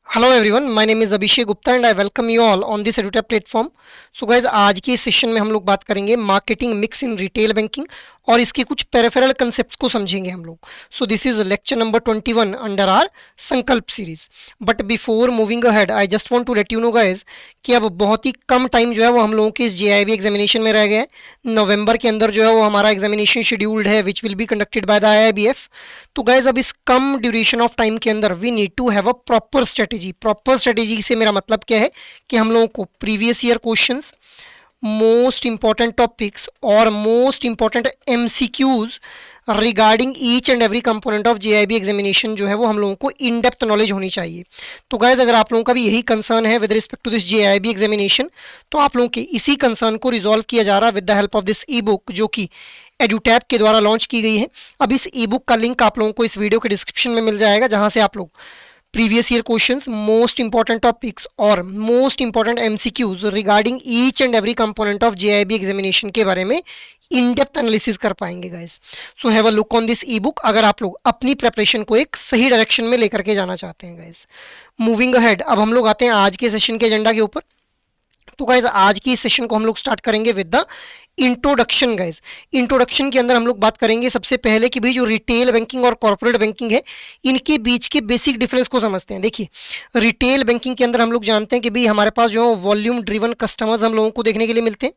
Hello everyone, my name is Abhishek Gupta and I welcome you all on this edutech platform. So guys, आज की इस session में हम लोग बात करेंगे marketing mix in retail banking और इसके कुछ पेरिफेरल कंसेप्ट्स को समझेंगे हम लोग। So this is lecture number 21 under our Sankalp series. But before moving ahead I just want to let you know guys कि अब बहुत ही कम टाइम जो है वो हम लोगों के इस जेआईबी एग्जामिनेशन में रह गया है। नवंबर के अंदर जो है वो हमारा एग्जामिनेशन शेड्यूल्ड है which will be conducted by the IIBF. तो गाइज, अब इस कम ड्यूरेशन ऑफ टाइम के अंदर we need to have a proper strategy. Proper strategy से मेरा मतलब क्या है कि हम लोगों को previous year questions, most important topics और most important MCQs regarding each and every component of JAIIB examination जो है वो हम लोगों को इन डेप्थ नॉलेज होनी चाहिए। तो गाइज, अगर आप लोगों का भी यही कंसर्न है with respect to this JAIIB examination, तो आप लोगों के इसी कंसर्न को रिजॉल्व किया जा रहा है with the help of this E book जो कि एडुटैप के द्वारा लॉन्च की गई है। अब इस ई बुक का लिंक आप लोगों को इस वीडियो के डिस्क्रिप्शन में मिल जाएगा, जहां से आप लोग previous year questions, most important topics और most important MCQs regarding each and every component of JAIIB examination के बारे में इन डेप्थ एनालिसिस कर पाएंगे guys. So have a look on this ebook अगर आप लोग अपनी प्रेपरेशन को एक सही डायरेक्शन में लेकर के जाना चाहते हैं गाइस। मूविंग अहेड, अब हम लोग आते हैं आज के सेशन के एजेंडा के ऊपर। तो गाइज, आज की इस सेशन को हम लोग स्टार्ट करेंगे with the introduction. Guys, introduction के अंदर हम लोग बात करेंगे सबसे पहले कि भाई जो रिटेल बैंकिंग और कॉर्पोरेट बैंकिंग है, इनके बीच के बेसिक डिफरेंस को समझते हैं। देखिए, रिटेल बैंकिंग के अंदर हम लोग जानते हैं कि भाई हमारे पास जो वॉल्यूम ड्रिवन कस्टमर्स हम लोगों को देखने के लिए मिलते हैं।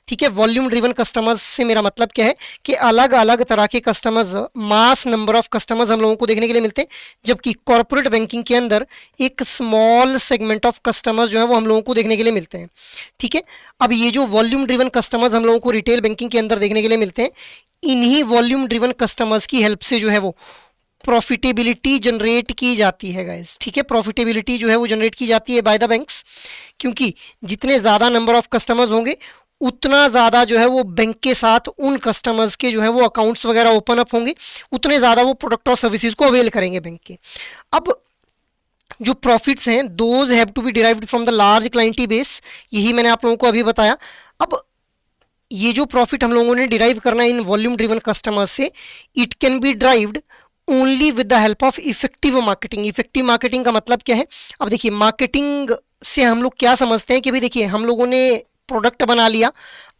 ठीक है, वॉल्यूम ड्रिवन कस्टमर्स से मेरा मतलब क्या है कि अलग अलग तरह के customers, mass number of customers हम लोगों को देखने के लिए मिलते हैं। जबकि कॉर्पोरेट बैंकिंग के अंदर एक स्मॉल सेगमेंट ऑफ कस्टमर्स जो है वो हम लोगों को देखने के लिए मिलते हैं। ठीक है, अब ये जो वॉल्यूम ड्रिवन कस्टमर्स हम लोगों को रिटेल बैंकिंग के अंदर देखने के लिए मिलते हैं, इन्हीं वॉल्यूम ड्रिवन कस्टमर्स की हेल्प से जो है वो प्रॉफिटेबिलिटी जनरेट की जाती है गाइस। ठीक है, प्रॉफिटेबिलिटी जो है वो जनरेट की जाती है बाय द बैंक्स, क्योंकि जितने ज़्यादा नंबर ऑफ कस्टमर्स होंगे उतना ज़्यादा जो है वो बैंक के साथ उन कस्टमर्स के जो है वो अकाउंट्स वगैरह ओपन अप होंगे, उतने ज़्यादा वो प्रोडक्ट और सर्विसेज को अवेल करेंगे बैंक के। अब जो प्रॉफिट्स हैं those have to be derived from the large clientele base, यही मैंने आप लोगों को अभी बताया। अब ये जो प्रॉफिट हम लोगों ने डिराइव करना है इन वॉल्यूम ड्रिवन कस्टमर्स से, it can B derived only with the help of effective marketing. Effective marketing का मतलब क्या है? अब देखिए, मार्केटिंग से हम लोग क्या समझते हैं कि भाई देखिए, हम लोगों ने प्रोडक्ट बना लिया,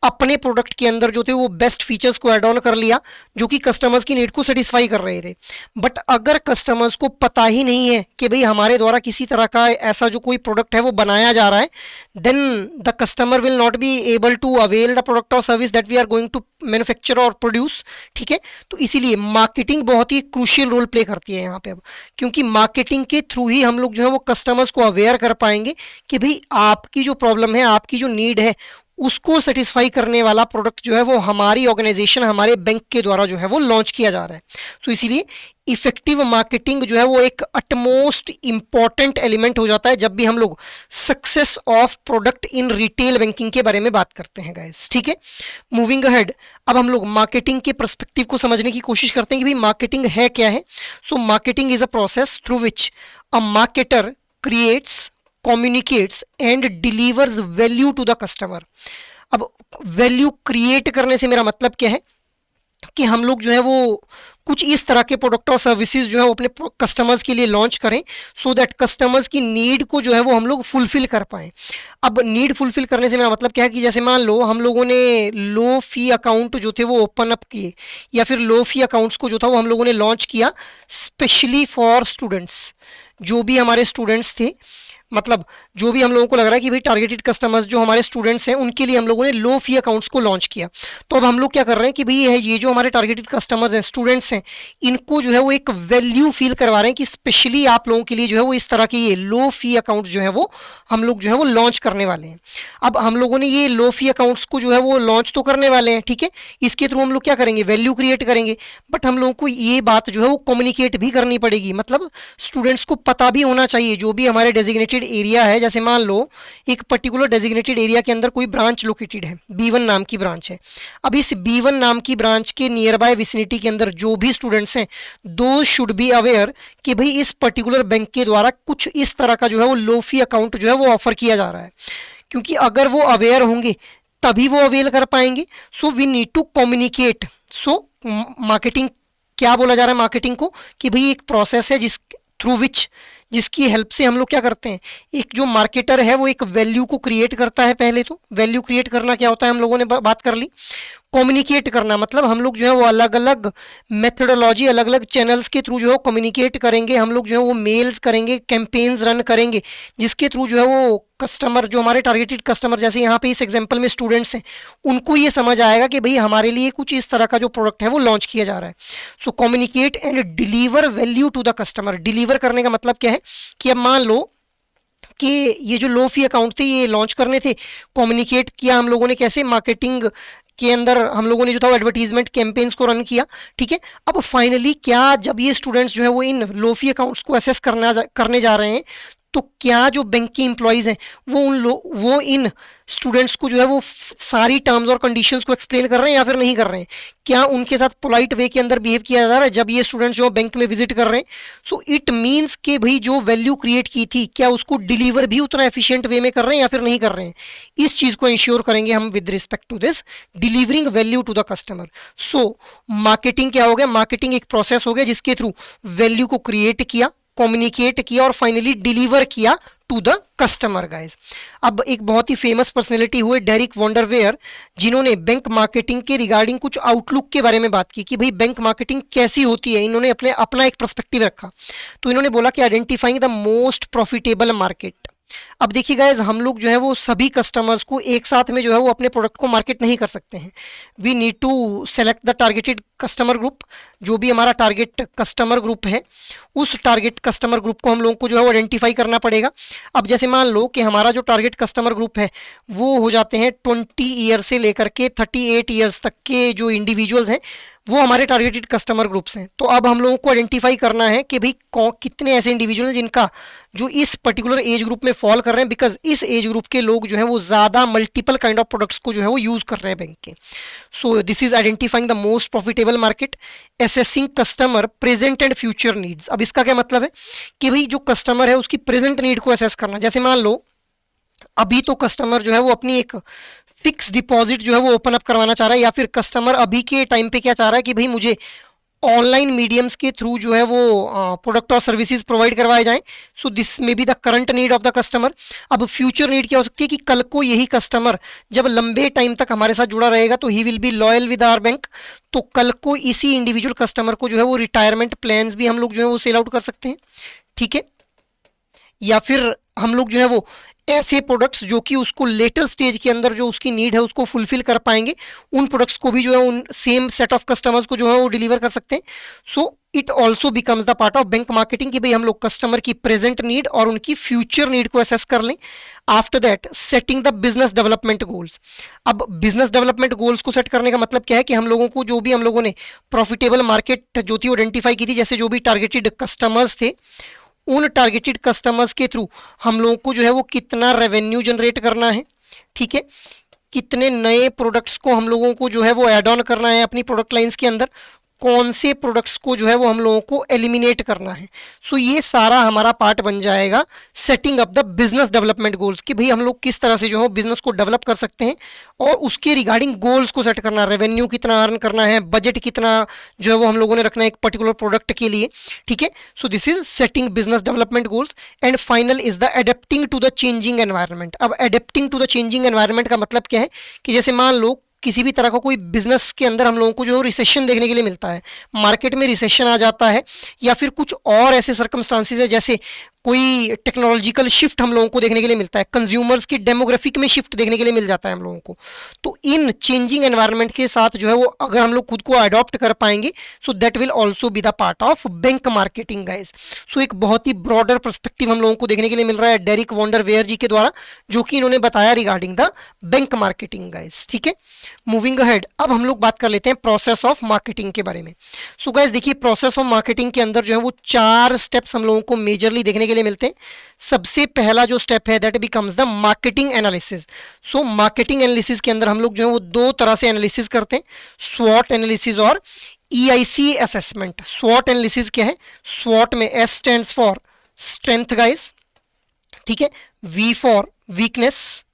अपने प्रोडक्ट के अंदर जो थे वो बेस्ट फीचर्स को ऐड ऑन कर लिया जो कि कस्टमर्स की नीड को सेटिस्फाई कर रहे थे। बट अगर कस्टमर्स को पता ही नहीं है कि भाई हमारे द्वारा किसी तरह का ऐसा जो कोई प्रोडक्ट है वो बनाया जा रहा है, then the customer will not be able to avail the product और service that we are going to manufacture और प्रोड्यूस। ठीक है, तो इसीलिए मार्केटिंग बहुत ही क्रूशियल रोल प्ले करती है यहाँ पे। अब क्योंकि मार्केटिंग के थ्रू ही हम लोग जो है वो कस्टमर्स को अवेयर कर पाएंगे कि भाई आपकी जो प्रॉब्लम है, आपकी जो नीड है, उसको सेटिस्फाई करने वाला प्रोडक्ट जो है वो हमारी ऑर्गेनाइजेशन, हमारे बैंक के द्वारा जो है वो लॉन्च किया जा रहा है। सो इसीलिए इफेक्टिव मार्केटिंग जो है वो एक अटमोस्ट इंपॉर्टेंट एलिमेंट हो जाता है जब भी हम लोग success of product in retail banking के बारे में बात करते हैं गाइस। ठीक है, मूविंग अहेड, अब हम लोग मार्केटिंग के पर्सपेक्टिव को समझने की कोशिश करते हैं कि भाई मार्केटिंग है क्या है। So marketing is a process through which a marketer creates, communicates and delivers value to the customer. अब वैल्यू क्रिएट करने से मेरा मतलब क्या है कि हम लोग जो है वो कुछ इस तरह के प्रोडक्ट और सर्विसेज जो है वो अपने कस्टमर्स के लिए लॉन्च करें, सो दैट कस्टमर्स की नीड को जो है वो हम लोग फुलफिल कर पाएँ। अब नीड फुलफिल करने से मेरा मतलब क्या है कि जैसे मान लो हम लोगों ने लो फी अकाउंट जो थे वो ओपन अप किए, या फिर लो फी अकाउंट्स को जो था वो हम लोगों ने लॉन्च किया स्पेशली फॉर स्टूडेंट्स। जो भी हमारे स्टूडेंट्स थे, मतलब जो भी हम लोगों को लग रहा है कि भाई टारगेटेड कस्टमर्स जो हमारे स्टूडेंट्स हैं, उनके लिए हम लोगों ने लो फी अकाउंट्स को लॉन्च किया। तो अब हम लोग क्या कर रहे हैं कि भाई ये जो हमारे टारगेटेड कस्टमर्स हैं, स्टूडेंट्स हैं, इनको जो है वो एक वैल्यू फील करवा रहे हैं कि स्पेशली आप लोगों के लिए जो है वो इस तरह के ये लो फी अकाउंट जो है वो हम लोग जो है वो लॉन्च करने वाले हैं। अब हम लोगों ने ये लो फी अकाउंट्स को जो है वो लॉन्च तो करने वाले हैं, ठीक है, इसके थ्रू हम लोग क्या करेंगे, वैल्यू क्रिएट करेंगे। बट हम लोगों को ये बात जो है वो कम्युनिकेट भी करनी पड़ेगी, मतलब स्टूडेंट्स को पता भी होना चाहिए जो भी हमारे डेजिग्नेटेड एरिया है। जैसे मान लो एक पर्टिकुलर डेजिग्नेटेड एरिया के अंदर कोई ब्रांच लोकेटेड है, B1 नाम की ब्रांच है। अब इस B1 नाम की ब्रांच के नियर बाय विसिनिटी के अंदर जो भी स्टूडेंट्स हैं, दो शुड बी अवेयर कि भाई इस पर्टिकुलर बैंक के द्वारा कुछ इस तरह का जो है वो लो फी अकाउंट जो है वो ऑफर किया जा रहा है। क्योंकि अगर वो अवेयर होंगे तभी वो अवेल कर पाएंगे। So we need to communicate. सो मार्केटिंग क्या बोला जा रहा है मार्केटिंग को, कि भाई एक प्रोसेस है जिस थ्रू विच जिसकी हेल्प से हम लोग क्या करते हैं, एक जो मार्केटर है वो एक वैल्यू को क्रिएट करता है। पहले तो वैल्यू क्रिएट करना क्या होता है हम लोगों ने बात कर ली। कम्युनिकेट करना मतलब हम लोग जो है वो अलग अलग मेथडोलॉजी, अलग अलग चैनल्स के थ्रू जो है कम्युनिकेट करेंगे। हम लोग जो है वो मेल्स करेंगे, कैंपेन्स रन करेंगे, जिसके थ्रू जो है वो कस्टमर, जो हमारे टारगेटेड कस्टमर, जैसे यहाँ पे इस एग्जांपल में स्टूडेंट्स हैं, उनको ये समझ आएगा कि भाई हमारे लिए कुछ इस तरह का जो प्रोडक्ट है वो लॉन्च किया जा रहा है। So communicate and deliver value to the customer. Deliver करने का मतलब क्या है कि अब मान लो कि ये जो लो फी अकाउंट थे ये लॉन्च करने थे, कम्युनिकेट किया हम लोगों ने कैसे, मार्केटिंग के अंदर हम लोगों ने जो था वो एडवर्टीजमेंट कैंपेन्स को रन किया, ठीक है। अब फाइनली क्या, जब ये स्टूडेंट्स जो है वो इन लो फी अकाउंट्स को असेस करने जा रहे हैं, तो क्या जो बैंक के एम्प्लॉयज़ हैं वो इन स्टूडेंट्स को जो है वो सारी टर्म्स और कंडीशंस को एक्सप्लेन कर रहे हैं या फिर नहीं कर रहे हैं? क्या उनके साथ पोलाइट वे के अंदर बिहेव किया जा रहा है जब ये स्टूडेंट्स जो बैंक में विजिट कर रहे हैं? सो इट मीन्स कि भाई जो वैल्यू क्रिएट की थी, क्या उसको डिलीवर भी उतना एफिशिएंट वे में कर रहे हैं या फिर नहीं कर रहे हैं? इस चीज़ को इंश्योर करेंगे हम with respect to this delivering value to the customer. So marketing क्या हो गया, मार्केटिंग एक प्रोसेस हो गया जिसके थ्रू वैल्यू को क्रिएट किया, कम्युनिकेट किया और फाइनली डिलीवर किया टू द कस्टमर गाइस। अब एक बहुत ही फेमस पर्सनैलिटी हुए डेरिक वॉन्डरवेयर, जिन्होंने बैंक मार्केटिंग के रिगार्डिंग कुछ आउटलुक के बारे में बात की कि भाई बैंक मार्केटिंग कैसी होती है। इन्होंने अपना एक पर्सपेक्टिव रखा, तो इन्होंने बोला कि identifying the most profitable market. अब देखिए गाइज, हम लोग जो है वो सभी कस्टमर्स को एक साथ में जो है वो अपने प्रोडक्ट को मार्केट नहीं कर सकते हैं। We need to select the targeted customer group. जो भी हमारा टारगेट कस्टमर ग्रुप है, उस टारगेट कस्टमर ग्रुप को हम लोगों को जो है वो आइडेंटिफाई करना पड़ेगा। अब जैसे मान लो कि हमारा जो टारगेट कस्टमर ग्रुप है वो हो जाते हैं 20 ईयर से लेकर के 38 ईयर्स तक के जो इंडिविजुअल्स हैं, वो हमारे टारगेटेड कस्टमर ग्रुप्स हैं। तो अब हम लोगों को आइडेंटिफाई करना है कि भाई कितने ऐसे इंडिविजुअल हैं जिनका जो इस पर्टिकुलर एज ग्रुप में फॉल कर रहे हैं, बिकॉज इस एज ग्रुप के लोग जो है वो ज़्यादा मल्टीपल काइंड ऑफ प्रोडक्ट्स को जो है वो यूज़ कर रहे हैं बैंक के। सो this is identifying the most profitable market, assessing customer present and future needs. अब इसका क्या मतलब है कि भाई जो कस्टमर है उसकी प्रेजेंट नीड को एसेस करना। जैसे मान लो अभी तो कस्टमर जो है वो अपनी एक फिक्स डिपॉजिट जो है वो ओपन अप करवाना चाह रहा है, या फिर कस्टमर अभी के टाइम पे क्या चाह रहा है कि भाई मुझे ऑनलाइन मीडियम्स के थ्रू जो है वो प्रोडक्ट और सर्विसेज प्रोवाइड करवाए जाएं। So this may be the current need of the customer. अब फ्यूचर नीड क्या हो सकती है कि कल को यही कस्टमर जब लंबे टाइम तक हमारे साथ जुड़ा रहेगा तो ही will be loyal with our bank. तो कल को इसी इंडिविजुअल कस्टमर को जो है वो रिटायरमेंट प्लान्स भी हम लोग जो है वो सेल आउट कर सकते हैं, ठीक है। या फिर हम लोग जो है वो ऐसे प्रोडक्ट्स जो कि उसको लेटर स्टेज के अंदर जो उसकी नीड है उसको फुलफिल कर पाएंगे, उन प्रोडक्ट्स को भी जो है उन सेम सेट ऑफ कस्टमर्स को जो है वो डिलीवर कर सकते हैं। So it also becomes the part of bank marketing कि भाई हम लोग कस्टमर की प्रेजेंट नीड और उनकी फ्यूचर नीड को असेस कर लें। After that setting the business development goals. अब बिजनेस डेवलपमेंट गोल्स को सेट करने का मतलब क्या है कि हम लोगों को जो भी हम लोगों ने प्रॉफिटेबल मार्केट जो थी आइडेंटिफाई की थी, जैसे जो भी टारगेटेड कस्टमर्स थे, उन टारगेटेड कस्टमर्स के थ्रू हम लोगों को जो है वो कितना रेवेन्यू जनरेट करना है, ठीक है। कितने नए प्रोडक्ट्स को हम लोगों को जो है वो ऐड ऑन करना है अपनी प्रोडक्ट लाइंस के अंदर, कौन से प्रोडक्ट्स को जो है वो हम लोगों को एलिमिनेट करना है। सो ये सारा हमारा पार्ट बन जाएगा setting up the business development goals कि भाई हम लोग किस तरह से जो है बिजनेस को डेवलप कर सकते हैं और उसके रिगार्डिंग गोल्स को सेट करना, रेवेन्यू कितना अर्न करना है, बजट कितना जो है वो हम लोगों ने रखना है एक पर्टिकुलर प्रोडक्ट के लिए, ठीक है। So this is setting business development goals and final is the adapting to the changing environment. अब adapting to the changing environment का मतलब क्या है कि जैसे मान लो किसी भी तरह का कोई बिजनेस के अंदर हम लोगों को जो रिसेशन देखने के लिए मिलता है, मार्केट में रिसेशन आ जाता है या फिर कुछ और ऐसे सर्कमस्टांसिस है, जैसे कोई टेक्नोलॉजिकल शिफ्ट हम लोगों को देखने के लिए मिलता है, कंज्यूमर्स की डेमोग्राफिक में शिफ्ट देखने के लिए मिल जाता है हम लोगों को। तो इन चेंजिंग एनवायरनमेंट के साथ जो है वो अगर हम लोग खुद को अडॉप्ट कर पाएंगे, so that will also be the part of bank marketing guys. So एक बहुत ही ब्रॉडर पर्सपेक्टिव हम लोगों को देखने के लिए मिल रहा है डेरिक वॉन्डरवेयर जी के द्वारा, जो कि इन्होंने बताया regarding the bank marketing guys, ठीक है। मूविंग अहेड, अब हम लोग बात कर लेते हैं प्रोसेस ऑफ मार्केटिंग के बारे में। सो गाइज देखिए, प्रोसेस ऑफ मार्केटिंग के अंदर जो है वो 4 स्टेप्स हम लोगों को मेजरली देखने के लिए मिलते हैं। सबसे पहला जो स्टेप है that becomes the marketing analysis. So marketing analysis के अंदर हम लोग जो है वो 2 तरह से एनालिसिस करते हैं, स्वॉट एनालिसिस और EIC असेसमेंट। स्वॉट एनालिसिस क्या है, स्वॉट में S stands for strength guys, ठीक है, V for weakness,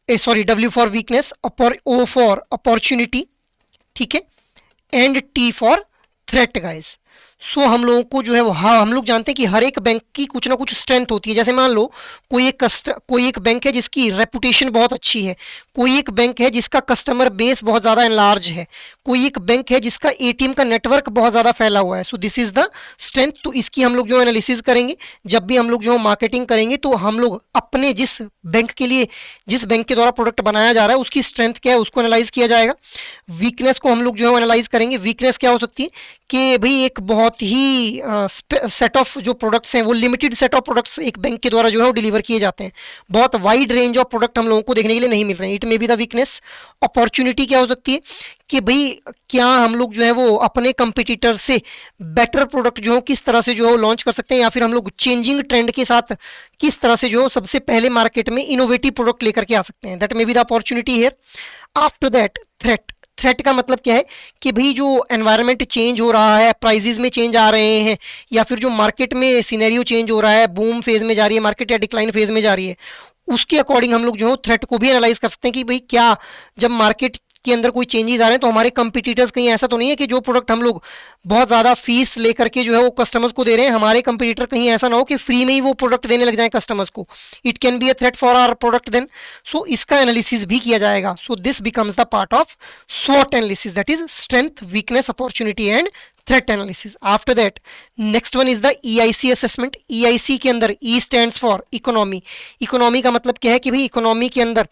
W for weakness, O for opportunity, ठीक है, and T for threat guys. So हम लोगों को जो है वो, हाँ हम लोग जानते हैं कि हर एक बैंक की कुछ ना कुछ स्ट्रेंथ होती है। जैसे मान लो कोई एक बैंक है जिसकी रेपुटेशन बहुत अच्छी है, कोई एक बैंक है जिसका कस्टमर बेस बहुत ज़्यादा एनलार्ज है, कोई एक बैंक है जिसका एटीएम का नेटवर्क बहुत ज़्यादा फैला हुआ है। So this is the strength. तो इसकी हम लोग जो एनालिसिस करेंगे जब भी हम लोग जो मार्केटिंग करेंगे, तो हम लोग अपने जिस बैंक के लिए, जिस बैंक के द्वारा प्रोडक्ट बनाया जा रहा है उसकी स्ट्रेंथ क्या है उसको एनालाइज किया जाएगा। वीकनेस को हम लोग जो है एनालाइज करेंगे। वीकनेस क्या हो सकती है कि भाई एक बहुत ही सेट ऑफ जो प्रोडक्ट्स हैं वो लिमिटेड सेट ऑफ प्रोडक्ट्स एक बैंक के द्वारा जो है वो डिलीवर किए जाते हैं, बहुत वाइड रेंज ऑफ प्रोडक्ट हम लोगों को देखने के लिए नहीं मिल रहे हैं। It may be the weakness. Opportunity क्या हो सकती है कि भाई क्या हम लोग जो है वो अपने कंपटीटर से बेटर प्रोडक्ट जो है किस तरह से जो है वो लॉन्च कर सकते हैं, या फिर हम लोग चेंजिंग ट्रेंड के साथ किस तरह से जो सबसे पहले मार्केट में इनोवेटिव प्रोडक्ट लेकर के आ सकते हैं। That may be the opportunity here. After that threat. Threat का मतलब क्या है कि भाई जो एनवायरनमेंट चेंज हो रहा है, प्राइजेस में चेंज आ रहे हैं, या फिर जो मार्केट में सिनेरियो चेंज हो रहा है, बूम फेज में जा रही है मार्केट या डिक्लाइन फेज में जा रही है, उसके अकॉर्डिंग हम लोग जो है थ्रेट को भी एनालाइज कर सकते हैं कि भाई क्या जब मार्केट के अंदर कोई चेंजेस आ रहे हैं तो हमारे कंपटीटर्स कहीं ऐसा तो नहीं है कि जो प्रोडक्ट हम लोग बहुत ज़्यादा फीस लेकर के जो है वो कस्टमर्स को दे रहे हैं, हमारे कंपटीटर कहीं ऐसा ना हो कि फ्री में ही वो प्रोडक्ट देने लग जाए कस्टमर्स को। It can be a threat for our product then. So इसका एनालिसिस भी किया जाएगा। So this becomes the part of स्वॉट analysis, that is strength, weakness, opportunity and threat analysis. After that next one is the EIC assessment. EIC के अंदर E stands for economy. Economy का मतलब क्या है कि भाई इकोनॉमी के अंदर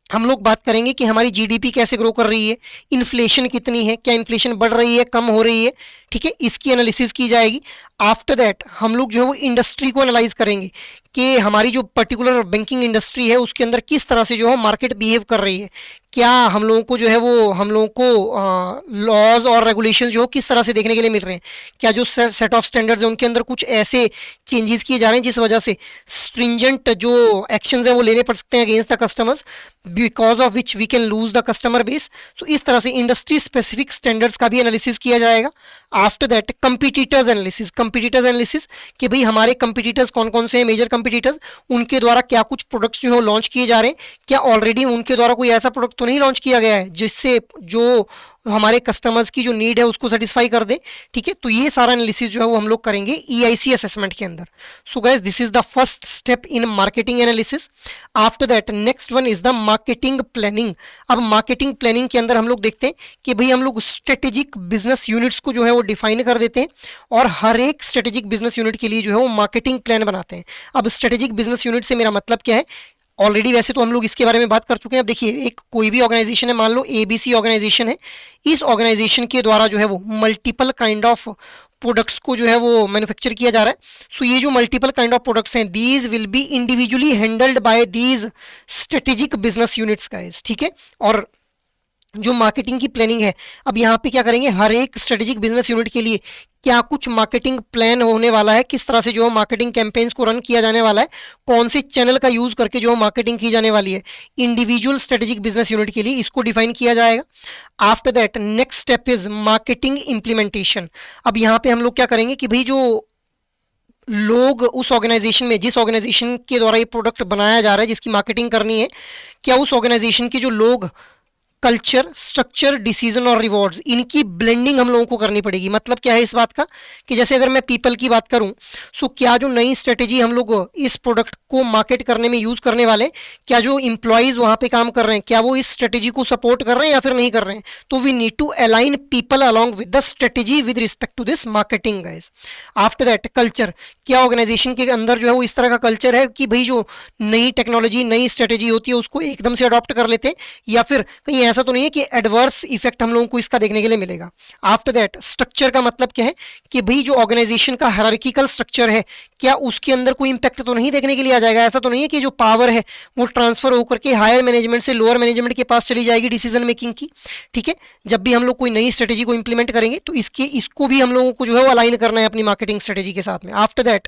हम लोग बात करेंगे कि हमारी जीडीपी कैसे ग्रो कर रही है, इन्फ्लेशन कितनी है, क्या इन्फ्लेशन बढ़ रही है, कम हो रही है, ठीक है, इसकी एनालिसिस की जाएगी। आफ्टर दैट हम लोग जो है वो इंडस्ट्री को एनालाइज करेंगे कि हमारी जो पर्टिकुलर बैंकिंग इंडस्ट्री है उसके अंदर किस तरह से जो है मार्केट बिहेव कर रही है, क्या हम लोगों को जो है वो हम लोगों को लॉज और रेगुलेशन जो किस तरह से देखने के लिए मिल रहे हैं, क्या जो सेट ऑफ स्टैंडर्ड्स हैं उनके अंदर कुछ ऐसे चेंजेस किए जा रहे हैं जिस वजह से स्ट्रिंजेंट जो एक्शंस हैं वो लेने पड़ सकते हैं against the customers, because of which we can lose the customer base. So इस तरह से इंडस्ट्री स्पेसिफिक स्टैंडर्ड्स का भी एनालिसिस किया जाएगा। After that competitors analysis. Competitors analysis कि भाई हमारे कंपटीटर्स कौन कौन से हैं, मेजर कंपटीटर्स, उनके द्वारा क्या कुछ प्रोडक्ट्स जो है लॉन्च किए जा रहे हैं, क्या ऑलरेडी उनके द्वारा कोई ऐसा प्रोडक्ट तो नहीं लॉन्च किया गया है जिससे जो हमारे कस्टमर्स की जो नीड है उसको सेटिस्फाई कर दे, ठीक है। तो ये सारा एनालिसिस जो है वो हम लोग करेंगे EIC असेसमेंट के अंदर। So guys this is the first step in marketing analysis. After that next one is the marketing planning. अब मार्केटिंग प्लानिंग के अंदर हम लोग देखते हैं कि भाई हम लोग स्ट्रेटेजिक बिजनेस यूनिट्स को जो है वो डिफाइन कर देते हैं, और हर एक स्ट्रेटेजिक बिजनेस यूनिट के लिए जो है वो मार्केटिंग प्लान बनाते हैं। अब स्ट्रेटेजिक बिजनेस यूनिट से मेरा मतलब क्या है, ऑलरेडी वैसे तो हम लोग इसके बारे में बात कर चुके हैं। अब देखिए एक कोई भी ऑर्गेनाइजेशन है, मान लो ABC ऑर्गेनाइजेशन है, इस ऑर्गेनाइजेशन के द्वारा जो है वो मल्टीपल काइंड ऑफ प्रोडक्ट्स को जो है वो मैन्युफैक्चर किया जा रहा है। सो ये जो मल्टीपल काइंड ऑफ प्रोडक्ट्स हैं these will be individually handled by these strategic business units guys, ठीक है। और जो मार्केटिंग की प्लानिंग है, अब यहाँ पे क्या करेंगे, हर एक स्ट्रेटेजिक बिजनेस यूनिट के लिए क्या कुछ मार्केटिंग प्लान होने वाला है, किस तरह से जो मार्केटिंग कैंपेन्स को रन किया जाने वाला है, कौन से चैनल का यूज करके जो मार्केटिंग की जाने वाली है इंडिविजुअल स्ट्रेटेजिक बिजनेस यूनिट के लिए, इसको डिफाइन किया जाएगा। After that next step is marketing implementation. अब यहाँ पे हम लोग क्या करेंगे कि भाई जो लोग उस ऑर्गेनाइजेशन में, जिस ऑर्गेनाइजेशन के द्वारा ये प्रोडक्ट बनाया जा रहा है, जिसकी मार्केटिंग करनी है, क्या उस ऑर्गेनाइजेशन के जो लोग कल्चर, स्ट्रक्चर, डिसीजन और रिवॉर्ड्स, इनकी ब्लेंडिंग हम लोगों को करनी पड़ेगी। मतलब क्या है इस बात का कि जैसे अगर मैं पीपल की बात करूं, सो क्या जो नई स्ट्रेटेजी हम लोग इस प्रोडक्ट को मार्केट करने में यूज करने वाले, क्या जो इंप्लॉइज वहां पे काम कर रहे हैं क्या वो इस स्ट्रेटेजी को सपोर्ट कर रहे हैं या फिर नहीं कर रहे हैं। तो we need to align people along with the strategy with respect to this marketing guys. After that culture, क्या ऑर्गेनाइजेशन के अंदर जो है वो इस तरह का कल्चर है कि भाई जो नई टेक्नोलॉजी, नई स्ट्रेटेजी होती है उसको एकदम से अडॉप्ट कर लेते हैं, या फिर कहीं ऐसा तो नहीं है कि एडवर्स इफेक्ट हम लोगों को इसका देखने के लिए मिलेगा। आफ्टर दैट स्ट्रक्चर का मतलब क्या है कि भाई जो ऑर्गेनाइजेशन का हायरार्किकल स्ट्रक्चर है, क्या उसके अंदर कोई इंपैक्ट तो नहीं देखने के लिए आ जाएगा। ऐसा तो नहीं है कि जो पावर है वो ट्रांसफर होकर के हायर मैनेजमेंट से लोअर मैनेजमेंट के पास चली जाएगी डिसीजन मेकिंग की, ठीक है। जब भी हम लोग कोई नई स्ट्रेटेजी को इंप्लीमेंट करेंगे तो इसको भी हम लोगों को जो है वो अलाइन करना है अपनी मार्केटिंग स्ट्रेटेजी के साथ में। आफ्टर दैट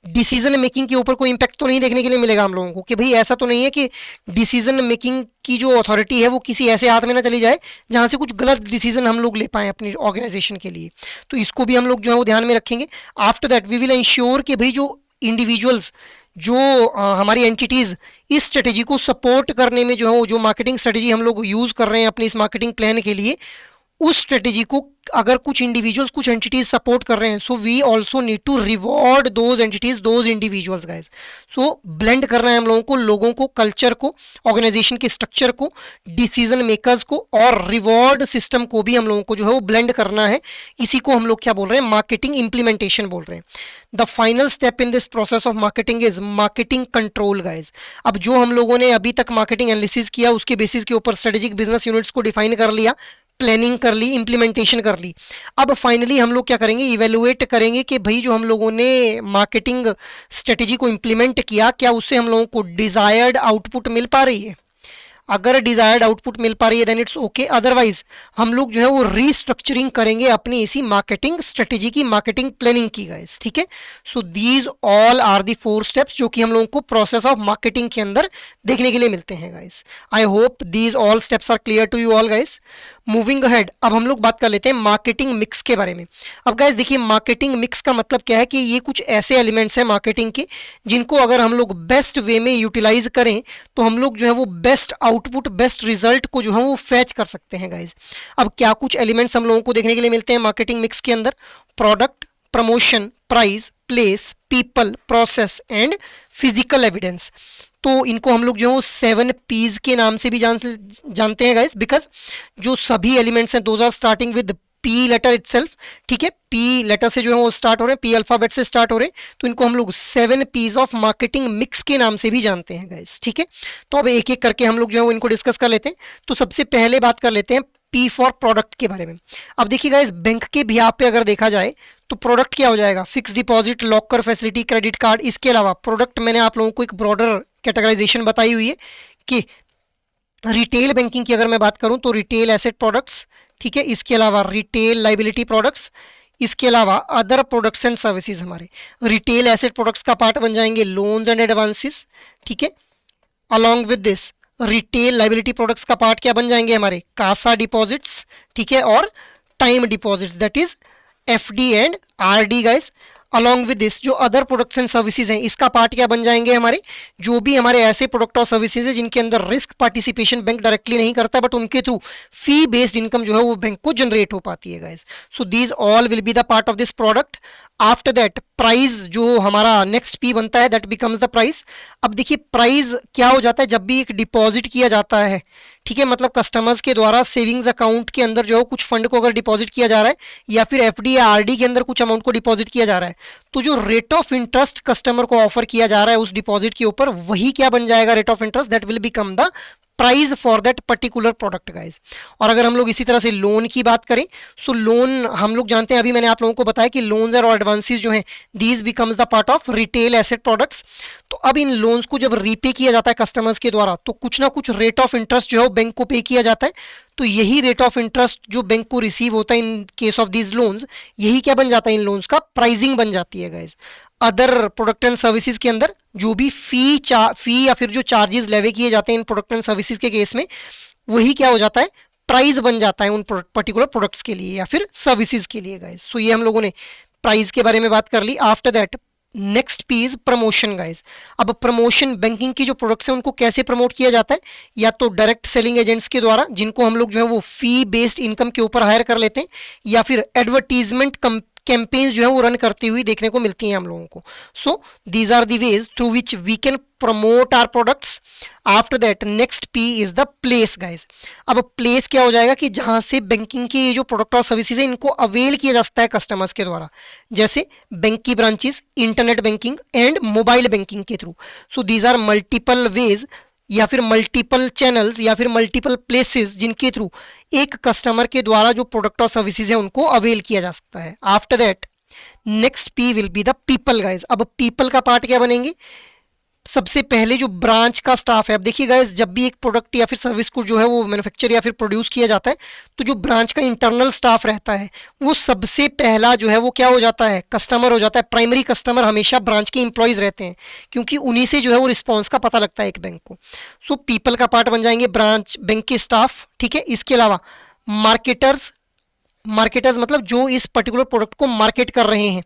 डिसीजन मेकिंग के ऊपर कोई इंपैक्ट तो नहीं देखने के लिए मिलेगा हम लोगों को कि भाई ऐसा तो नहीं है कि डिसीजन मेकिंग की जो अथॉरिटी है वो किसी ऐसे हाथ में ना चली जाए जहां से कुछ गलत डिसीजन हम लोग ले पाए अपनी ऑर्गेनाइजेशन के लिए। तो इसको भी हम लोग जो है वो ध्यान में रखेंगे। After that we will ensure कि भाई जो इंडिविजुअल्स, जो हमारी एंटिटीज़ इस स्ट्रेटेजी को सपोर्ट करने में जो है जो मार्केटिंग स्ट्रेटेजी हम लोग यूज़ कर रहे हैं अपनी इस मार्केटिंग प्लान के लिए, उस स्ट्रेटेजी को अगर कुछ इंडिविजुअल्स कुछ एंटिटीज सपोर्ट कर रहे हैं, so we also need to reward those entities those individuals guys. So blend करना है हम लोगों को कल्चर को, ऑर्गेनाइजेशन के स्ट्रक्चर को, डिसीजन मेकर्स को और रिवॉर्ड सिस्टम को भी हम लोगों को जो है वो ब्लेंड करना है। इसी को हम लोग क्या बोल रहे हैं, मार्केटिंग इंप्लीमेंटेशन बोल रहे हैं। The final step in this process of marketing is marketing control guys. अब जो हम लोगों ने अभी तक मार्केटिंग एनालिसिस किया, उसके बेसिस के ऊपर स्ट्रेटेजिक बिजनेस यूनिट्स को डिफाइन कर लिया, प्लानिंग कर ली, इंप्लीमेंटेशन कर ली। अब फाइनली हम लोग क्या करेंगे, इवेलुएट करेंगे कि भाई जो हम लोगों ने मार्केटिंग स्ट्रेटेजी को इंप्लीमेंट किया, क्या उससे हम लोगों को डिजायर्ड आउटपुट मिल पा रही है। अगर डिजायर्ड आउटपुट मिल पा रही है देन इट्स ओके, अदरवाइज हम लोग जो है वो रीस्ट्रक्चरिंग करेंगे अपनी इसी मार्केटिंग स्ट्रेटेजी की, मार्केटिंग प्लानिंग की गाइस, ठीक है। So these all are the 4 steps जो कि हम लोगों को प्रोसेस ऑफ मार्केटिंग के अंदर देखने के लिए मिलते हैं guys. I hope these all steps are clear to you all guys. Moving ahead, अब हम लोग बात कर लेते हैं मार्केटिंग मिक्स के बारे में। अब गाइस देखिए, मार्केटिंग मिक्स का मतलब क्या है कि ये कुछ ऐसे एलिमेंट्स हैं मार्केटिंग के जिनको अगर हम लोग बेस्ट वे में यूटिलाइज करें तो हम लोग जो है वो बेस्ट आउटपुट, बेस्ट रिजल्ट को जो है वो फैच कर सकते हैं गाइस। अब क्या कुछ एलिमेंट्स हम लोगों को देखने के लिए मिलते हैं मार्केटिंग मिक्स के अंदर, product, promotion, price, place, people, process and physical evidence. तो इनको हम लोग जो है 7 P's के नाम से भी जानते हैं गाइस, बिकॉज जो सभी एलिमेंट्स हैं those are starting with P letter itself, ठीक है। पी लेटर से जो है वो स्टार्ट हो रहे हैं, पी अल्फाबेट से स्टार्ट हो रहे हैं, तो इनको हम लोग 7 P's ऑफ मार्केटिंग मिक्स के नाम से भी जानते हैं गाइस, ठीक है। तो अब एक एक करके हम लोग जो है वो इनको डिस्कस कर लेते हैं। तो सबसे पहले बात कर लेते हैं पी फॉर प्रोडक्ट के बारे में। अब देखिए गाइस, बैंक के बिहाफ पे अगर देखा जाए तो प्रोडक्ट क्या हो जाएगा, fix deposit, locker facility, credit card. इसके अलावा प्रोडक्ट मैंने आप लोगों को एक ब्रॉडर कैटेगराइजेशन बताई हुई है कि रिटेल बैंकिंग की अगर मैं बात करूं तो रिटेल एसेट प्रोडक्ट्स, ठीक है। इसके अलावा रिटेल लाइबिलिटी प्रोडक्ट्स, इसके अलावा अदर प्रोडक्ट्स एंड सर्विसेज हमारे रिटेल एसेट प्रोडक्ट्स का पार्ट बन जाएंगे लोन्स एंड एडवांसेस, ठीक है। Along with this retail liability products का पार्ट क्या बन जाएंगे हमारे कासा डिपॉजिट्स, ठीक है, और time deposits, that is FD and RD guys. Along with this जो अदर प्रोडक्ट्स एंड सर्विसेज हैं, इसका पार्ट क्या बन जाएंगे हमारे, जो भी हमारे ऐसे प्रोडक्ट और सर्विसेज है जिनके अंदर रिस्क पार्टिसिपेशन बैंक डायरेक्टली नहीं करता बट उनके थ्रू फी बेस्ड इनकम जो है वो बैंक को जनरेट हो पाती है guys. So these all will be the part of this product. After that price जो हमारा नेक्स्ट पी बनता है, दैट बिकम्स द प्राइस। अब देखिए प्राइस क्या हो जाता है, जब भी एक डिपॉजिट किया जाता है, ठीक है, मतलब कस्टमर्स के द्वारा सेविंग्स अकाउंट के अंदर जो है कुछ फंड को अगर डिपॉजिट किया जा रहा है या फिर एफडी या आरडी के अंदर कुछ अमाउंट को डिपॉजिट किया जा रहा है, तो जो रेट ऑफ इंटरेस्ट कस्टमर को ऑफर किया जा रहा है उस डिपॉजिट के ऊपर, वही क्या बन जाएगा, rate of interest, that will become the price for that particular product guys. और अगर हम लोग इसी तरह से लोन की बात करें, सो लोन हम लोग जानते हैं, अभी मैंने आप लोगों को बताया कि लोन्स और एडवांसेस जो हैं these becomes the part of retail asset products. तो अब इन लोन्स को जब रीपे किया जाता है कस्टमर्स के द्वारा, तो कुछ ना कुछ रेट ऑफ इंटरेस्ट जो है बैंक को पे किया जाता है। तो यही रेट ऑफ इंटरेस्ट जो बैंक को रिसीव होता है in case of these loans, यही क्या बन जाता है, इन लोन्स का प्राइसिंग बन जाती है guys. Other product and services के अंदर जो भी फी या फिर जो चार्जेस लेवे किए जाते हैं इन प्रोडक्ट एंड सर्विसेज के केस में, वही क्या हो जाता है, प्राइस बन जाता है उन पर्टिकुलर प्रोडक्ट्स के लिए या फिर सर्विसेज के लिए गाइज। सो ये हम लोगों ने प्राइस के बारे में बात कर ली। After that next P is promotion guys. अब प्रमोशन बैंकिंग की जो प्रोडक्ट्स हैं उनको कैसे प्रमोट किया जाता है, या तो डायरेक्ट सेलिंग एजेंट्स के द्वारा जिनको हम लोग जो है वो फी बेस्ड इनकम के ऊपर हायर कर लेते हैं, या फिर एडवर्टीजमेंट कैंपेन्स जो है वो रन करती हुई देखने को मिलती हैं हम लोगों को। So these are the ways through which we can promote our products. After that next P is the place guys. अब प्लेस क्या हो जाएगा कि जहां से बैंकिंग की ये जो प्रोडक्ट और सर्विसेज है इनको अवेल किया जा सकता है कस्टमर्स के द्वारा, जैसे बैंक की branches, internet banking and mobile banking के through. So these are multiple ways या फिर मल्टीपल चैनल्स या फिर मल्टीपल प्लेसेस जिनके थ्रू एक कस्टमर के द्वारा जो प्रोडक्ट और सर्विसेज है उनको अवेल किया जा सकता है। After that next P will be the people guys. अब पीपल का पार्ट क्या बनेंगे, सबसे पहले जो ब्रांच का स्टाफ है। अब देखिए गाइस, जब भी एक प्रोडक्ट या फिर सर्विस को जो है वो मैन्युफैक्चर या फिर प्रोड्यूस किया जाता है, तो जो ब्रांच का इंटरनल स्टाफ रहता है वो सबसे पहला जो है वो क्या हो जाता है, कस्टमर हो जाता है। प्राइमरी कस्टमर हमेशा ब्रांच के इंप्लॉयज रहते हैं, क्योंकि उन्हीं से जो है वो रिस्पॉन्स का पता लगता है एक बैंक को। सो पीपल का पार्ट बन जाएंगे ब्रांच बैंक के स्टाफ, ठीक है। इसके अलावा मार्केटर्स मतलब जो इस पर्टिकुलर प्रोडक्ट को मार्केट कर रहे हैं,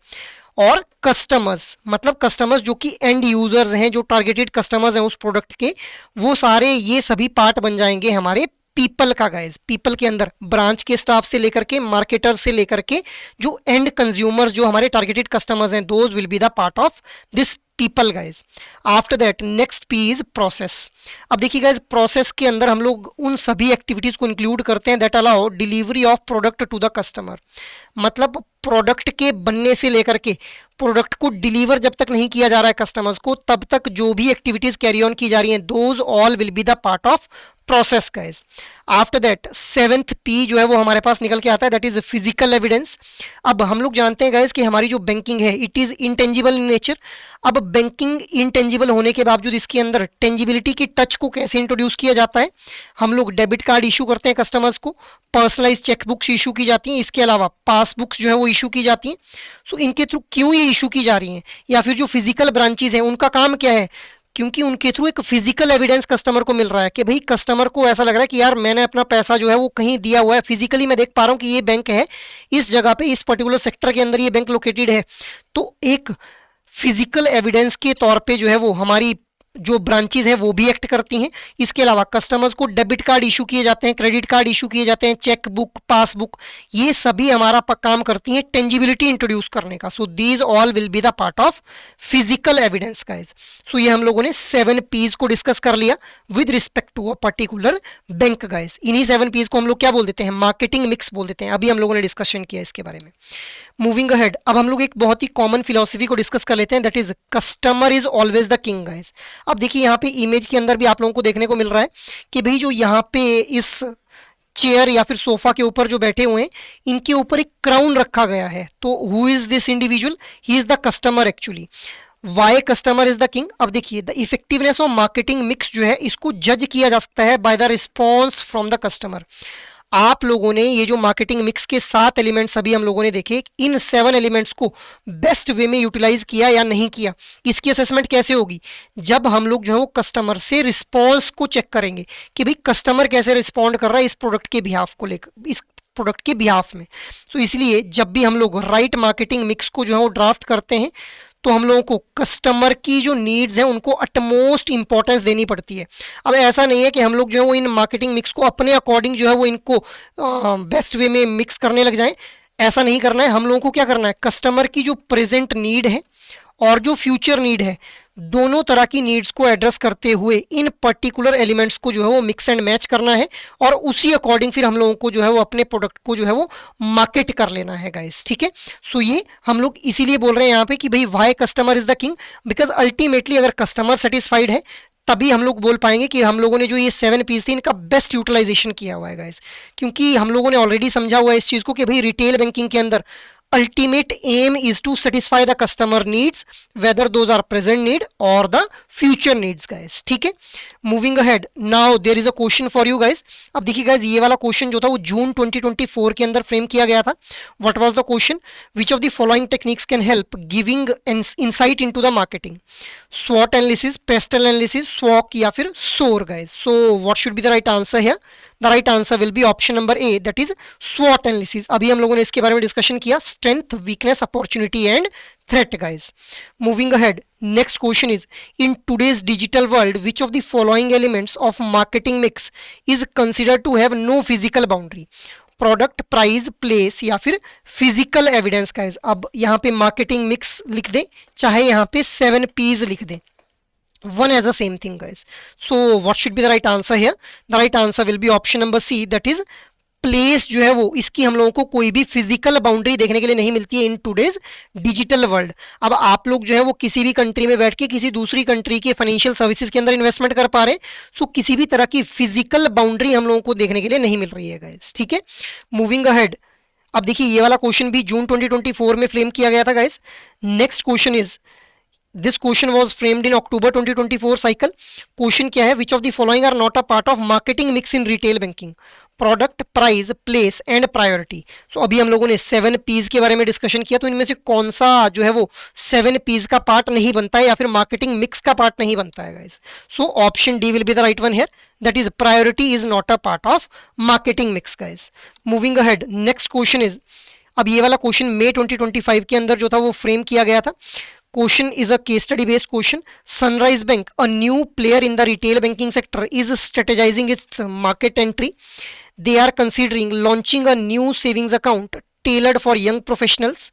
और कस्टमर्स मतलब कस्टमर्स जो कि एंड यूजर्स हैं, जो टारगेटेड कस्टमर्स हैं उस प्रोडक्ट के, वो सारे ये सभी पार्ट बन जाएंगे हमारे पीपल का गाइज, पीपल के अंदर ब्रांच के स्टाफ से लेकर के मार्केटर से लेकर के जो एंड कंज्यूमर्स जो हमारे टारगेटेड कस्टमर्स हैं, those will be the part of this people guys. After that next P is process. अब देखिए गाइज, प्रोसेस के अंदर हम लोग उन सभी एक्टिविटीज को इंक्लूड करते हैं that allow delivery of product to the customer. मतलब प्रोडक्ट के बनने से लेकर के प्रोडक्ट को डिलीवर जब तक नहीं किया जा रहा है कस्टमर्स को, तब तक जो भी एक्टिविटीज कैरी ऑन की जा रही हैं, those all will be the part of process guys. After that seventh P जो है वो हमारे पास निकल के आता है, दैट इज फिजिकल एविडेंस। अब हम लोग जानते हैं गाइज कि हमारी जो बैंकिंग है it is intangible in nature. अब बैंकिंग इंटेंजिबल होने के बावजूद इसके अंदर टेंजिबिलिटी की टच को कैसे इंट्रोड्यूस किया जाता है? हम लोग डेबिट कार्ड इशू करते हैं कस्टमर्स को, पर्सनलाइज चेकबुक्स इशू की जाती हैं, इसके अलावा पासबुक्स जो है वो इशू की जाती हैं। सो इनके थ्रू क्यों ये इशू की जा रही हैं, या फिर जो फिजिकल ब्रांचेज हैं उनका काम क्या है? क्योंकि उनके थ्रू एक फिजिकल एविडेंस कस्टमर को मिल रहा है कि भाई कस्टमर को ऐसा लग रहा है कि यार मैंने अपना पैसा जो है वो कहीं दिया हुआ है, फिजिकली मैं देख पा रहा हूँ कि ये बैंक है इस जगह पे, इस पर्टिकुलर सेक्टर के अंदर ये बैंक लोकेटेड है। तो एक फिजिकल एविडेंस के तौर पे जो है वो हमारी जो ब्रांचेज हैं वो भी एक्ट करती हैं। इसके अलावा कस्टमर्स को डेबिट कार्ड इशू किए जाते हैं, क्रेडिट कार्ड इशू किए जाते हैं, चेक बुक, पासबुक, ये सभी हमारा काम करती हैं टेंजिबिलिटी इंट्रोड्यूस करने का। So these all will be the part of physical evidence guys. So ये हम लोगों ने 7 पीज को डिस्कस कर लिया with respect to a particular bank guys. इन्हीं 7 पीज को हम लोग क्या बोल देते हैं? मार्केटिंग मिक्स बोल देते हैं। अभी हम लोगों ने डिस्कशन किया इसके बारे में। मूविंग अहेड, अब हम लोग एक बहुत ही कॉमन फिलॉसफी को डिस्कस कर लेते हैं, that is customer is always the king guys. अब देखिए यहाँ पे इमेज के अंदर भी आप लोगों को देखने को मिल रहा है कि भाई जो यहाँ पे इस चेयर या फिर सोफा के ऊपर जो बैठे हुए हैं इनके ऊपर एक क्राउन रखा गया है। तो who is this individual? He is the customer actually. Why customer is the king? अब देखिए the effectiveness of marketing mix जो है इसको जज किया जा सकता है by the response from the customer. आप लोगों ने ये जो मार्केटिंग मिक्स के 7 एलिमेंट्स अभी हम लोगों ने देखे, इन 7 एलिमेंट्स को बेस्ट वे में यूटिलाइज किया या नहीं किया, इसकी असेसमेंट कैसे होगी? जब हम लोग जो है वो कस्टमर से रिस्पॉन्स को चेक करेंगे कि भाई कस्टमर कैसे रिस्पॉन्ड कर रहा है इस प्रोडक्ट के बिहाफ को लेकर, इस प्रोडक्ट के बिहाफ में। तो इसलिए जब भी हम लोग राइट मार्केटिंग मिक्स को जो है वो ड्राफ्ट करते हैं तो हम लोगों को कस्टमर की जो नीड्स हैं उनको अटमोस्ट इंपॉर्टेंस देनी पड़ती है। अब ऐसा नहीं है कि हम लोग जो है वो इन मार्केटिंग मिक्स को अपने अकॉर्डिंग जो है वो इनको बेस्ट वे में मिक्स करने लग जाएं, ऐसा नहीं करना है। हम लोगों को क्या करना है? कस्टमर की जो प्रेजेंट नीड है और जो फ्यूचर नीड है, दोनों तरह की नीड्स को एड्रेस करते हुए इन पर्टिकुलर एलिमेंट्स को जो है वो मिक्स एंड मैच करना है और उसी अकॉर्डिंग फिर हम लोगों को जो है वो अपने प्रोडक्ट को जो है वो मार्केट कर लेना है गाइस। ठीक है, सो ये हम लोग इसीलिए बोल रहे हैं यहाँ पे कि भाई why customer is the king, because ultimately अगर कस्टमर सेटिस्फाइड है तभी हम लोग बोल पाएंगे कि हम लोगों ने जो ये 7 पीस थे इनका बेस्ट यूटिलाइजेशन किया हुआ है गाइस। क्योंकि हम लोगों ने ऑलरेडी समझा हुआ है इस चीज़ को कि भाई रिटेल बैंकिंग के अंदर ultimate aim is to satisfy the customer needs whether those are present need or the future needs guys। ठीक है, moving ahead now there is a question for you guys। अब देखिए guys ये वाला question जो था वो जून 2024 के अंदर फ्रेम किया गया था। what was the question? which of the following techniques can help giving insight into the marketing? SWOT analysis, pestle analysis, SWOT या फिर SOAR guys। so what should be the right answer here? The right answer will be option number A, that is SWOT analysis। अभी हम लोगों ने इसके बारे में discussion किया, strength, weakness, opportunity and threat guys। moving ahead, next question is in today's digital world which of the following elements of marketing mix is considered to have no physical boundary? Product, price, place या फिर physical evidence guys. अब यहाँ पे marketing mix लिख दें, चाहे यहाँ पे 7 पीज लिख दें, one as the same thing guys। so what should be the right answer here? the right answer will be option number C, that is place जो है वो इसकी हम लोगों को कोई भी फिजिकल बाउंड्री देखने के लिए नहीं मिलती है इन टूडेज डिजिटल वर्ल्ड। अब आप लोग जो है वो किसी भी कंट्री में बैठ के किसी दूसरी कंट्री के फाइनेंशियल सर्विसेज के अंदर इन्वेस्टमेंट कर पा रहे हैं, सो किसी भी तरह की फिजिकल बाउंड्री हम लोगों को देखने के लिए नहीं मिल रही है गाइस। ठीक है, मूविंग अहेड, अब देखिए ये वाला क्वेश्चन भी जून 2024 में फ्रेम किया गया था guys. Next question is, this question was framed in October 2024 cycle। Question क्या है? which of the following are not a part of marketing mix in retail banking? Product, price, place and priority. So अभी हम लोगों ने 7 Ps के बारे में discussion किया, तो इनमें से कौन सा जो है वो 7 पीज का पार्ट नहीं बनता है या फिर मार्केटिंग मिक्स का पार्ट नहीं बनता है guys? So option D will be the right one here, that is priority is not a part of marketing mix guys. Moving ahead, next question is, अब ये वाला क्वेश्चन मई 2025 के अंदर जो था वो फ्रेम किया गया था। Question is a case study based question. Sunrise Bank, a new player in the retail banking sector, is strategizing its market entry. They are considering launching a new savings account tailored for young professionals.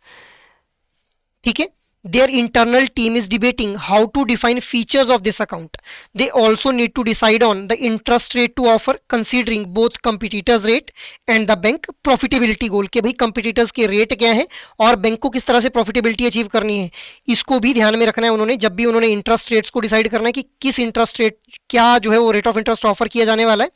ठीक है. Their internal team is debating how to define features of this account. They also need to decide on the interest rate to offer, considering both competitors rate and the bank profitability goal. कि भाई competitors के rate क्या है और bank को किस तरह से profitability achieve करनी है, इसको भी ध्यान में रखना है उन्होंने जब भी उन्होंने interest rates को decide करना है कि किस interest rate क्या जो है वो rate of interest offer किया जाने वाला है.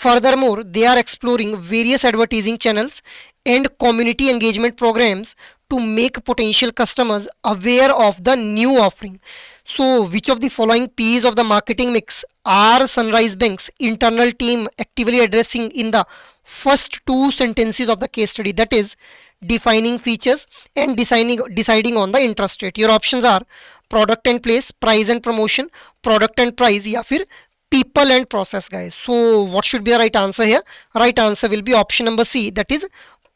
Furthermore, they are exploring various advertising channels and community engagement programs to make potential customers aware of the new offering. So which of the following P's of the marketing mix are Sunrise Bank's internal team actively addressing in the first two sentences of the case study? That is defining features and deciding on the interest rate. Your options are product and place, price and promotion, product and price, या फिर people and process, guys. So what should be the right answer here? Right answer will be option number C, that is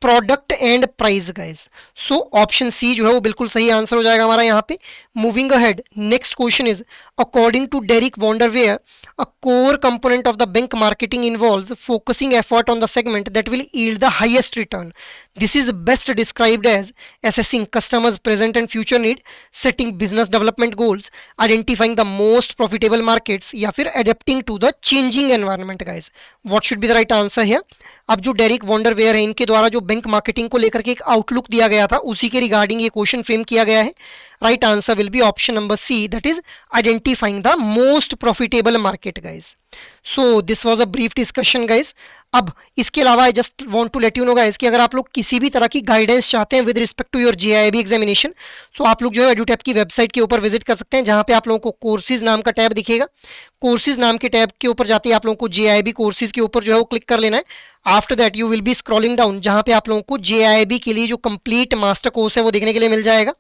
product and price, guys. So option C जो है वो बिल्कुल सही answer हो जाएगा हमारा यहाँ पे. Moving ahead, next question is according to Derek Wonderware, a core component of the bank marketing involves focusing effort on the segment that will yield the highest return. This is best described as assessing customers' present and future need, setting business development goals, identifying the most profitable markets, या फिर adapting to the changing environment, guys. What should be the right answer here? अब जो Derek वॉन्डरवेयर है इनके द्वारा जो bank marketing को लेकर के एक आउटलुक दिया गया था उसी के रिगार्डिंग ये क्वेश्चन फ्रेम किया गया है. Right answer will be option number C, that is identifying the most profitable market, guys. So this was a brief discussion, guys. अब इसके अलावा I just want to let you know, guys, कि अगर आप लोग किसी भी तरह की गाइडेंस चाहते हैं with respect to your JAIIB examination, so आप लोग जो है एडुटैप की वेबसाइट के ऊपर विजिट कर सकते हैं जहां पे आप लोगों को कोर्सेज नाम का टैब दिखेगा. कोर्सेज नाम के टैब के ऊपर जाते ही आप लोगों को जेआईबी कोर्सेज के ऊपर जो है वो क्लिक कर लेना है. After that you will be scrolling down जहां पे आप लोगों को जेआईबी के लिए जो कंप्लीट मास्टर कोर्स है वो देखने के लिए मिल जाएगा.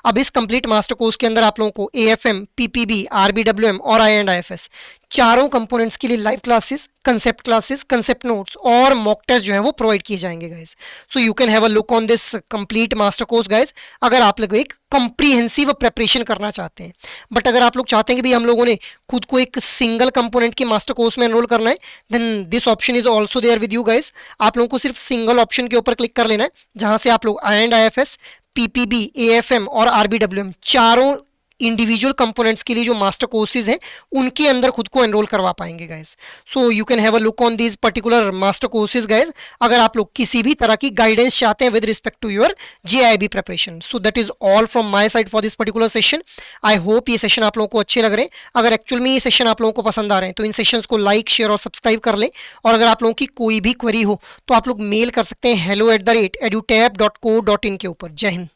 अब इस कंप्लीट मास्टर कोर्स के अंदर आप लोगों को एएफएम, पीपीबी, आरबीडब्ल्यूएम और आई&आईएफएस चारों कंपोनेंट्स के लिए लाइव क्लासेस, कंसेप्ट नोट्स और मॉक टेस्ट जो है वो प्रोवाइड किए जाएंगे, guys. So you can have a look on this complete master course, guys, अगर आप लोग एक कंप्रीहेंसिव प्रेपरेशन करना चाहते हैं. बट अगर आप लोग चाहते हैं कि भाई हम लोगों ने खुद को एक सिंगल कंपोनेंट के मास्टर कोर्स में एनरोल करना है, then this option is also there with you, guys. आप लोगों को सिर्फ सिंगल ऑप्शन के ऊपर क्लिक कर लेना है जहां से आप लोग आई&आईएफएस, पीपीबी, एएफएम और आरबीडब्ल्यूएम चारों इंडिविजुअल कंपोनेंट्स के लिए जो मास्टर कोर्सेज हैं उनके अंदर खुद को एनरोल करवा पाएंगे, guys. So you can have a look on these particular master courses, guys, अगर आप लोग किसी भी तरह की गाइडेंस चाहते हैं with respect to your JIB preparation. So that is all from my side for this particular session. I hope ये सेशन आप लोगों को अच्छे लग रहे हैं. अगर एक्चुअल में ये सेशन आप लोगों को पसंद आ रहे हैं तो इन सेशंस को लाइक, शेयर और सब्सक्राइब कर लें. और अगर आप लोगों की कोई भी क्वेरी हो तो आप लोग मेल कर सकते हैं hello@edutap.co.in के ऊपर. जय हिंद.